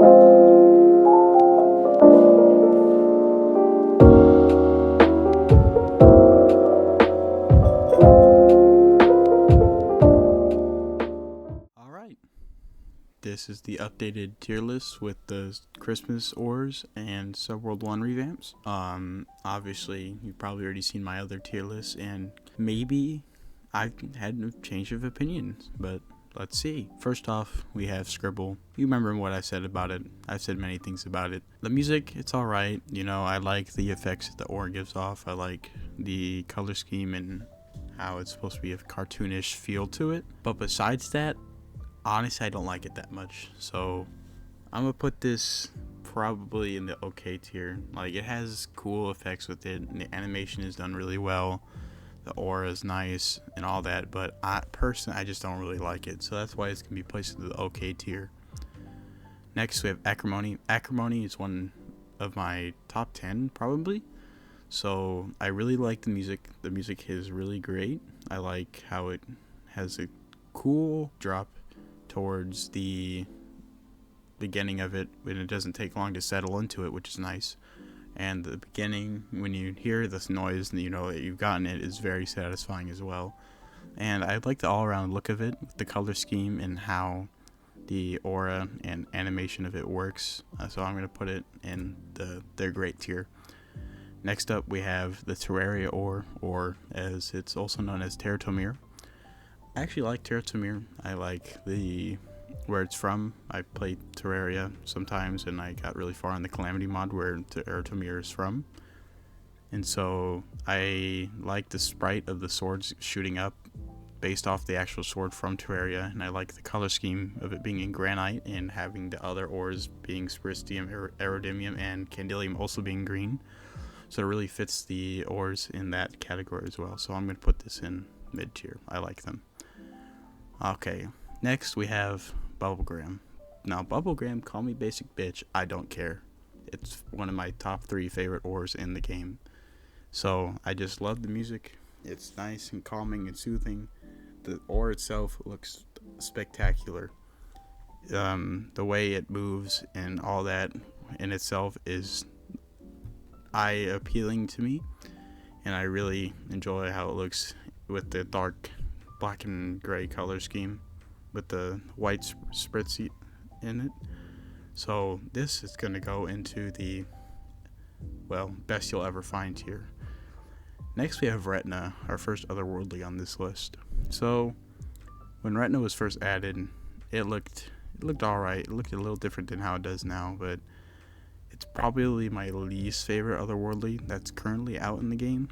Alright, this is the updated tier list with the Christmas ores and Subworld 1 revamps. Obviously, you've probably already seen my other tier lists, and maybe I've had a change of opinion, but let's see. First off, we have Scribble. You remember what I said about it. I've said many things about it. The music, it's alright. You know, I like the effects that the ore gives off. I like the color scheme and how it's supposed to be a cartoonish feel to it. But besides that, honestly, I don't like it that much. So I'm gonna put this probably in the okay tier. Like, it has cool effects with it, and the animation is done really well. The aura is nice and all that, but I just don't really like it. So that's why it's gonna be placed in the okay tier. Next, we have Acrimony. Acrimony is one of my top 10 probably. So I really like the music. The music is really great. I like how it has a cool drop towards the beginning of it, and it doesn't take long to settle into it, which is nice. And the beginning, when you hear this noise and you know that you've gotten it, is very satisfying as well. And I like the all-around look of it, the color scheme and how the aura and animation of it works. So I'm going to put it in their great tier. Next up, we have the Terraria ore, or as it's also known as Terratomir. I actually like Terratomir. I like where it's from. I played Terraria sometimes, and I got really far in the Calamity mod where Terratomir is from. And so I like the sprite of the swords shooting up based off the actual sword from Terraria, and I like the color scheme of it being in granite and having the other ores being Spiristium, Aerodimium, and Candelium also being green. So it really fits the ores in that category as well. So I'm going to put this in mid tier. I like them. Okay, next we have Bubblegram. Now, Bubblegram, call me basic bitch, I don't care. It's one of my top 3 favorite ores in the game. So I just love the music. It's nice and calming and soothing. The ore itself looks spectacular. The way it moves and all that in itself is eye-appealing to me, and I really enjoy how it looks with the dark black and gray color scheme with the white spritz in it. So this is going to go into the, well, best you'll ever find tier. Next we have Retina, our first otherworldly on this list. So when Retina was first added, it looked alright. It looked a little different than how it does now, but it's probably my least favorite otherworldly that's currently out in the game.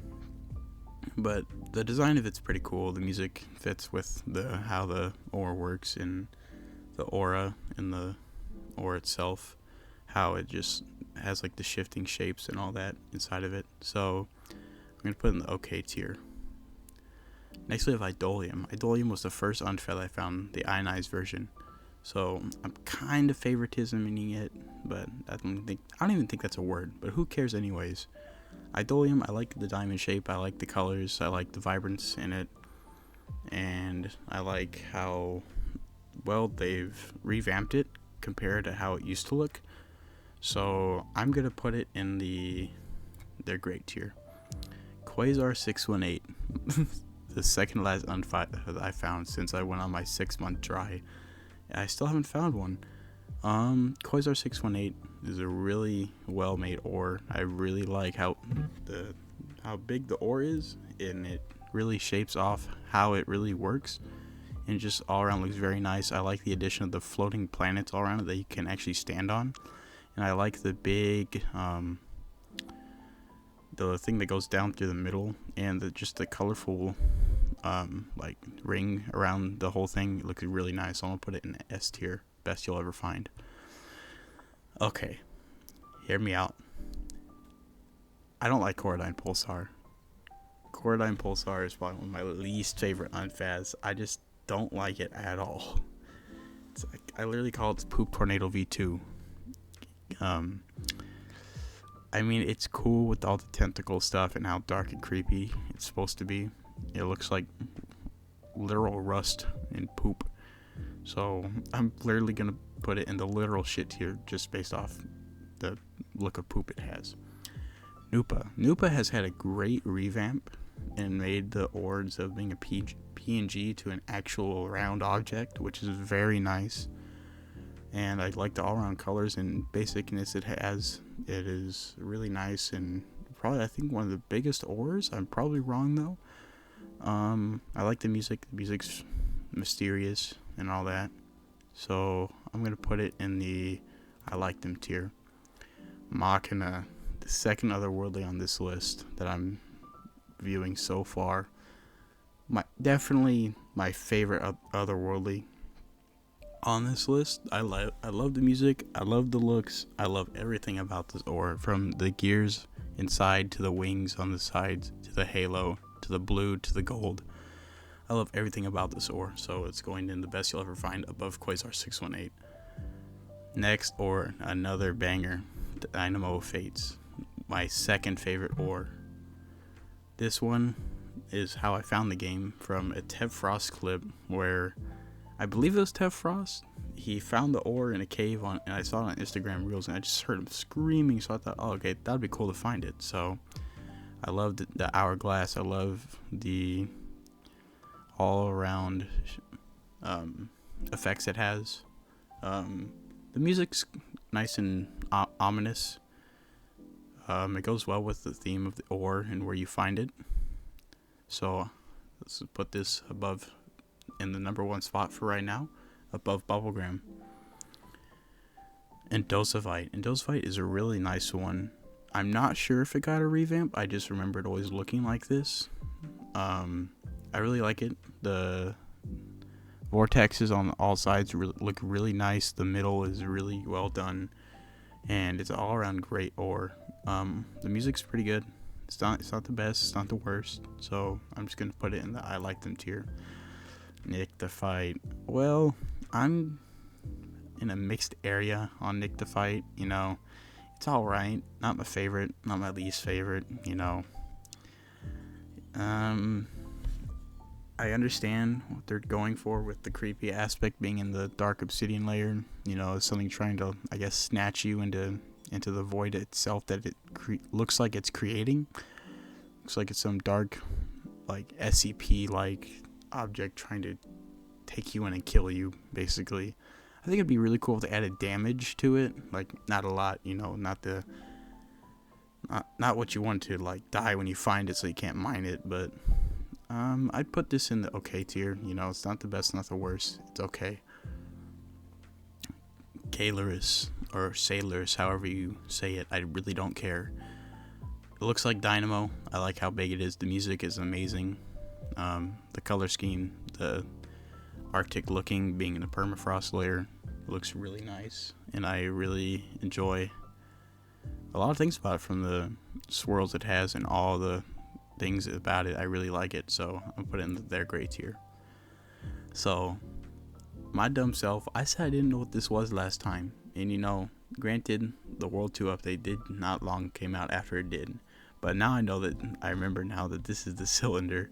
But the design of it's pretty cool. The music fits with how the ore works, and the aura and the ore itself, how it just has like the shifting shapes and all that inside of it. So I'm going to put it in the okay tier. Next we have Idolium. Idolium was the first Unfath I found, the ionized version. So I'm kind of favoritisming it, but I don't even think that's a word, but who cares anyways. Idolium, I like the diamond shape, I like the colors, I like the vibrance in it, and I like how well they've revamped it compared to how it used to look. So I'm gonna put it in their great tier. Quasar 618, the second last Unfath I found since I went on my 6-month dry. I still haven't found one. Quasar 618 is a really well made ore. I really like how big the ore is, and it really shapes off how it really works, and it just all around looks very nice. I like the addition of the floating planets all around it that you can actually stand on, and I like the big the thing that goes down through the middle, and just the colorful like ring around the whole thing. It looks really nice. So I'm gonna put it in S tier, best you'll ever find. Okay, hear me out. I don't like Corridine Pulsar. Corridine Pulsar is probably one of my least favorite Unfaths. I just don't like it at all. It's like, I literally call it Poop Tornado V2. I mean, it's cool with all the tentacle stuff and how dark and creepy it's supposed to be. It looks like literal rust and poop. So I'm literally gonna put it in the literal shit tier just based off the look of poop it has. Nupa has had a great revamp and made the ore, instead of being a PNG, to an actual round object, which is very nice. And I like the all-around colors and basicness it has. It is really nice, and probably, I think, one of the biggest ores. I'm probably wrong though. I like the music. The music's mysterious and all that. So I'm gonna put it in the I like them tier. Machina, the second otherworldly on this list that I'm viewing so far. Definitely my favorite otherworldly on this list. I love the music. I love the looks. I love everything about this ore, from the gears inside to the wings on the sides to the halo to the blue to the gold. I love everything about this ore, so it's going in the best you'll ever find above Quasar 618. Next ore, another banger, Dynamo Fates, my second favorite ore. This one is how I found the game, from a Tev Frost clip where I believe it was Tev Frost. He found the ore in a cave and I saw it on Instagram Reels, and I just heard him screaming, so I thought, oh, okay, that'd be cool to find it. So I love the hourglass. I love the all around effects it has. The music's nice and ominous. It goes well with the theme of the ore and where you find it. So let's put this above, in the number one spot for right now, above Bubblegram. And Dosavite is a really nice one. I'm not sure if it got a revamp. I just remember it always looking like this. I really like it. The vortexes on all sides look really nice. The middle is really well done, and it's all around great ore. The music's pretty good. It's not the best. It's not the worst. So I'm just gonna put it in the I like them tier. Nick the Fight. Well, I'm in a mixed area on Nick the Fight. You know, it's all right. Not my favorite. Not my least favorite. You know. I understand what they're going for with the creepy aspect being in the dark obsidian layer. You know, something trying to, I guess, snatch you into the void itself that it looks like it's creating. Looks like it's some dark, like SCP like object trying to take you in and kill you, basically. I think it'd be really cool if they added damage to it, like not a lot, you know, not what you want to like die when you find it so you can't mine it, but I'd put this in the okay tier. You know, it's not the best, not the worst. It's okay. Kailaris, or Sailors, however you say it, I really don't care. It looks like Dynamo. I like how big it is. The music is amazing. The color scheme, the Arctic looking, being in a permafrost layer, looks really nice, and I really enjoy a lot of things about it, from the swirls it has and all the things about it. I really like it, so I'm putting it in their great tier. So my dumb self, I said I didn't know what this was last time, and you know, granted, the World 2 update did not long came out after it did, but now I remember now that this is the cylinder,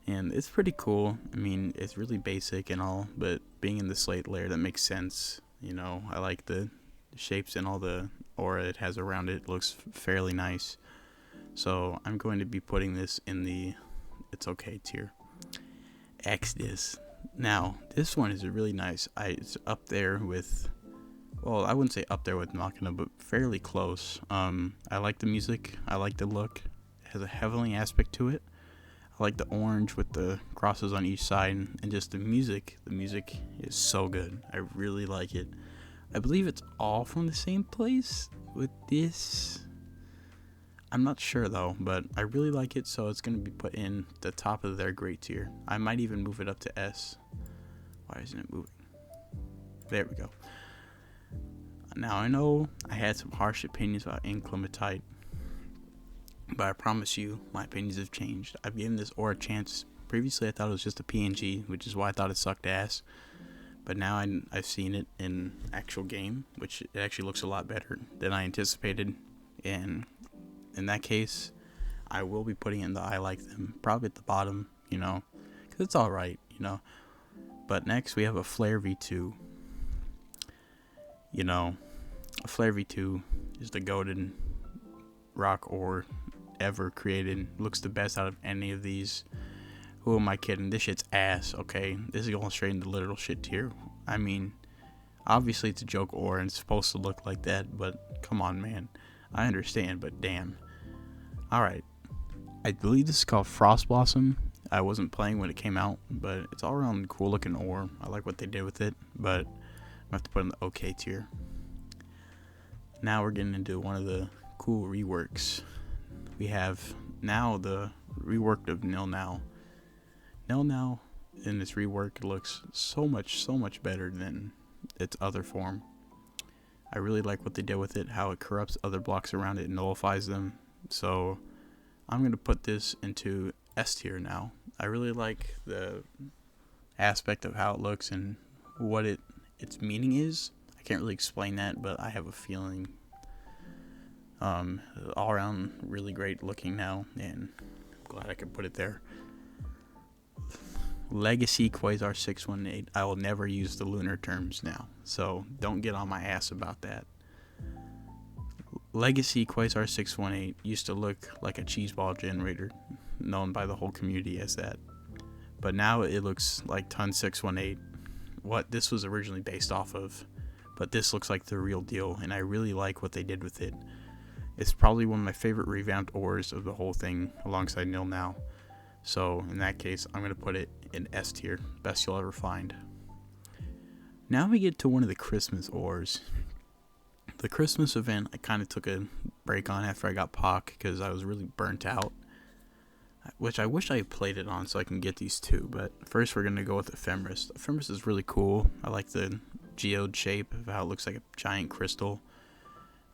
and it's pretty cool. I mean, it's really basic and all, but being in the slate layer, that makes sense. You know, I like the shapes and all the aura it has around it. It looks fairly nice. So I'm going to be putting this in the it's okay tier. Exodus. Now, this one is really nice. It's up there with, well, I wouldn't say up there with Machina, but fairly close. I like the music. I like the look. It has a heavenly aspect to it. I like the orange with the crosses on each side, and just the music. The music is so good. I really like it. I believe it's all from the same place with this. I'm not sure though, but I really like it, so it's going to be put in the top of their great tier. I might even move it up to S. Why isn't it moving? There we go. Now, I know I had some harsh opinions about Inclementite, but I promise you, my opinions have changed. I've given this ore a chance. Previously, I thought it was just a PNG, which is why I thought it sucked ass. But now I've seen it in actual game, which it actually looks a lot better than I anticipated. And in that case, I will be putting in the I like them, probably at the bottom, you know, because it's alright, you know. But next, we have a Flare V2. You know, Flare V2 is the golden rock ore ever created. Looks the best out of any of these. Who am I kidding? This shit's ass, okay? This is going straight into literal shit tier. I mean, obviously it's a joke ore and it's supposed to look like that, but come on, man. I understand, but damn. Alright. I believe this is called Frost Blossom. I wasn't playing when it came out, but it's all around cool looking ore. I like what they did with it, but I have to put it in the okay tier. Now we're getting into one of the cool reworks. We have now the rework of Nil Now. Nil Now in this rework looks so much better than its other form. I really like what they did with it, how it corrupts other blocks around it and nullifies them. So I'm going to put this into S tier now. I really like the aspect of how it looks and what its meaning is. I can't really explain that, but I have a feeling all around really great looking now, and I'm glad I could put it there. Legacy Quasar 618. I will never use the lunar terms now, so don't get on my ass about that. Legacy Quasar 618 used to look like a cheeseball generator, known by the whole community as that. But now it looks like Ton 618, what this was originally based off of. But this looks like the real deal, and I really like what they did with it. It's probably one of my favorite revamped ores of the whole thing, alongside Nil Now. So in that case, I'm going to put it in S tier, best you'll ever find. Now we get to one of the Christmas ores. The Christmas event, I kind of took a break on after I got POC because I was really burnt out, which I wish I had played it on so I can get these two. But first we're going to go with Ephemeris. Ephemeris is really cool. I like the geode shape of how it looks like a giant crystal.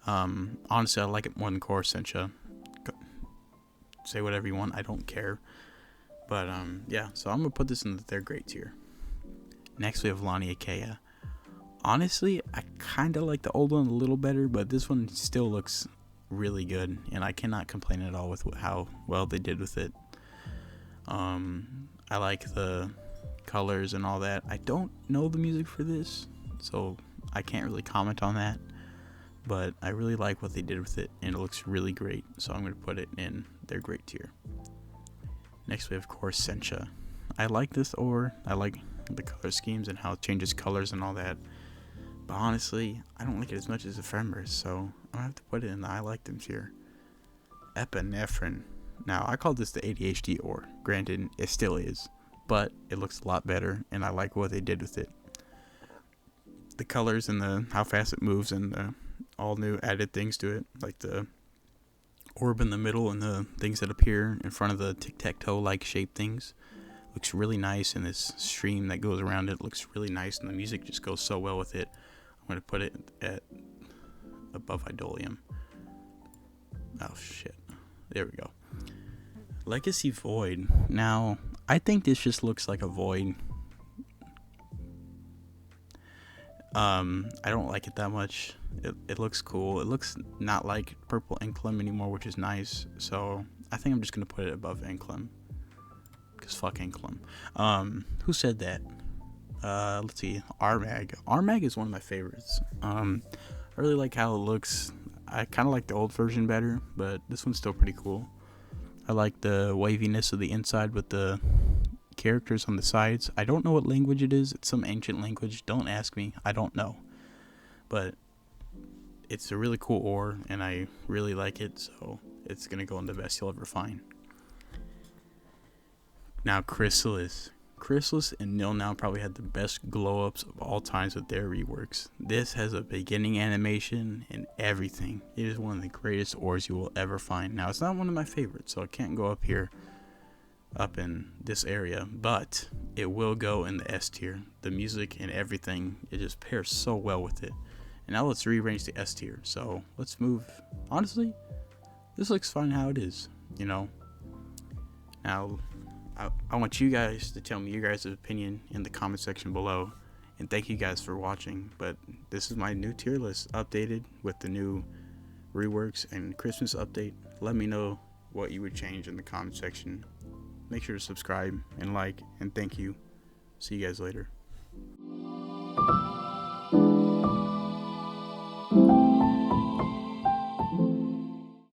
Honestly, I like it more than Core Sencha. Say whatever you want, I don't care. But yeah, so I'm going to put this in the third grade tier. Next we have Lani Akea. Honestly, I kind of like the old one a little better, but this one still looks really good, and I cannot complain at all with how well they did with it. I like the colors and all that. I don't know the music for this, so I can't really comment on that, but I really like what they did with it, and it looks really great, so I'm going to put it in their great tier. Next we have Core Sencha. I like this ore. I like the color schemes and how it changes colors and all that. But honestly, I don't like it as much as Ephemeris, so I'm going to have to put it in the I like them tier. Epinephrine. Now, I call this the ADHD ore. Granted, it still is, but it looks a lot better, and I like what they did with it. The colors and how fast it moves and the all new added things to it, like the orb in the middle and the things that appear in front of the tic-tac-toe like shaped things. Looks really nice, and this stream that goes around it looks really nice, and the music just goes so well with it. I'm going to put it at above Idolium. Oh shit. There we go. Legacy Void. Now, I think this just looks like a void. I don't like it that much. It looks cool. It looks not like Purple Enclem anymore, which is nice. So I think I'm just going to put it above Enclem. Because fuck Enclem. Who said that? Let's see. Armag. Armag is one of my favorites. I really like how it looks. I kind of like the old version better, but this one's still pretty cool. I like the waviness of the inside with the characters on the sides. I don't know what language it is. It's some ancient language. Don't ask me. I don't know. But it's a really cool ore, and I really like it, so it's going to go in the best you'll ever find. Now, Chrysalis. Chrysalis and Nil Now probably had the best glow-ups of all times with their reworks. This has a beginning animation and everything. It is one of the greatest ores you will ever find. Now, it's not one of my favorites, so it can't go up here, up in this area, but it will go in the S tier. The music and everything, it just pairs so well with it. And now let's rearrange the S tier. So let's move. Honestly, this looks fine how it is, you know. Now, I want you guys to tell me your guys' opinion in the comment section below. And thank you guys for watching. But this is my new tier list updated with the new reworks and Christmas update. Let me know what you would change in the comment section. Make sure to subscribe and like. And thank you. See you guys later.